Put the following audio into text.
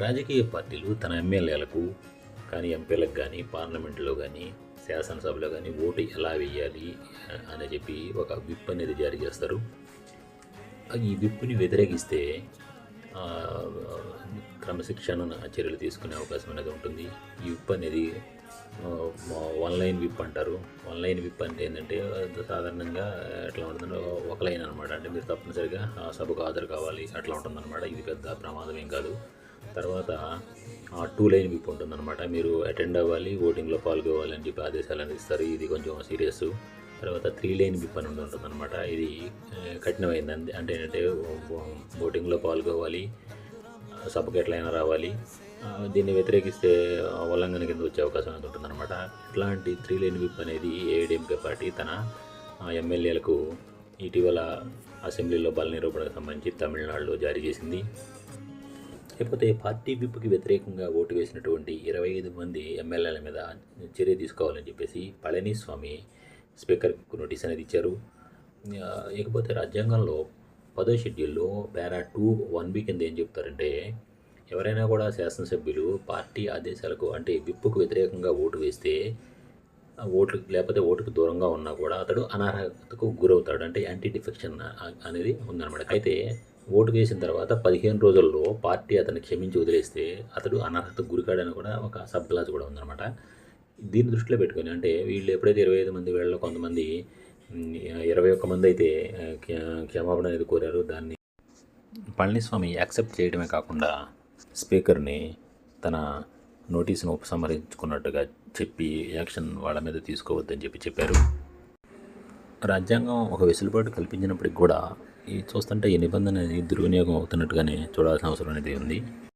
రాజకీయ పార్టీలు తన ఎమ్మెల్యేలకు కానీ ఎంపీలకు కానీ పార్లమెంట్లో కానీ శాసనసభలో కానీ ఓటు ఎలా వేయాలి అని చెప్పి ఒక విప్ అనేది జారీ చేస్తారు. ఈ విప్ని వ్యతిరేకిస్తే ఆ, క్రమశిక్షణ చర్యలు తీసుకునే అవకాశం అనేది ఉంటుంది. ఈ విప్ అనేది ఆన్లైన్ విప్ అంటారు. ఆన్లైన్ విప్ అంటే ఏంటంటే సాధారణంగా ఎట్లా ఉంటుందంటే ఒక లైన్ అనమాట. అంటే మీరు తప్పనిసరిగా ఆ సభకు హాజరు కావాలి అట్లా ఉంటుందన్నమాట. ఇది పెద్ద ప్రమాదం ఏం కాదు. తర్వాత 2 లైన్ విప్ ఉంటుందన్నమాట. మీరు అటెండ్ అవ్వాలి, ఓటింగ్లో పాల్గొవాలి అని చెప్పి ఆదేశాలు అనేది ఇస్తారు. ఇది కొంచెం సీరియస్. తర్వాత 3 లైన్ విప్ అని ఉంటుందన్నమాట. ఇది కఠినమైంది. అంటే ఏంటంటే ఓటింగ్లో పాల్గొవాలి, సభకు ఎట్లయినా రావాలి, దీన్ని వ్యతిరేకిస్తే ఉల్లంఘన కింద వచ్చే అవకాశం అనేది ఉంటుందన్నమాట. ఇట్లాంటి 3 లైన్ విప్ అనేది ఏఐడిఎంకే పార్టీ తన ఎమ్మెల్యేలకు ఇటీవల అసెంబ్లీలో బల నిరూపణకు సంబంధించి తమిళనాడులో జారీ చేసింది. లేకపోతే పార్టీ విప్కి వ్యతిరేకంగా ఓటు వేసినటువంటి 25 మంది ఎమ్మెల్యేల మీద చర్య తీసుకోవాలని చెప్పేసి పళనిస్వామి స్పీకర్కు నోటీస్ అనేది ఇచ్చారు. ఇకపోతే రాజ్యాంగంలో 10వ షెడ్యూల్లో పారా 2(1)B కింద ఏం చెప్తారంటే, ఎవరైనా కూడా శాసనసభ్యులు పార్టీ ఆదేశాలకు అంటే విప్పుకు వ్యతిరేకంగా ఓటు వేస్తే లేకపోతే ఓటుకు దూరంగా ఉన్నా కూడా అతడు అనర్హతకు గురవుతాడు. అంటే యాంటీ డిఫెక్షన్ అనేది ఉందన్నమాట. అయితే ఓటు వేసిన తర్వాత 15 రోజుల్లో పార్టీ అతన్ని క్షమించి వదిలేస్తే అతడు అనర్హతకు గురికాడని కూడా ఒక సబ్ క్లాజ్ కూడా ఉందన్నమాట. దీన్ని దృష్టిలో పెట్టుకొని అంటే వీళ్ళు ఎప్పుడైతే 25 మంది వీళ్ళలో కొంతమంది 21 మంది అయితే క్షమాపణ అనేది కోరారు. దాన్ని పళనిస్వామి యాక్సెప్ట్ చేయడమే కాకుండా స్పీకర్ని తన నోటీసును ఉపసంహరించుకున్నట్టుగా చెప్పి యాక్షన్ వాళ్ళ మీద తీసుకోవద్దని చెప్పారు. రాజ్యాంగం ఒక వెసులుబాటు కల్పించినప్పటికి కూడా చూస్తుంటే ఈ నిబంధన అనేది దుర్వినియోగం అవుతున్నట్టుగానే చూడాల్సిన అవసరం అనేది ఉంది.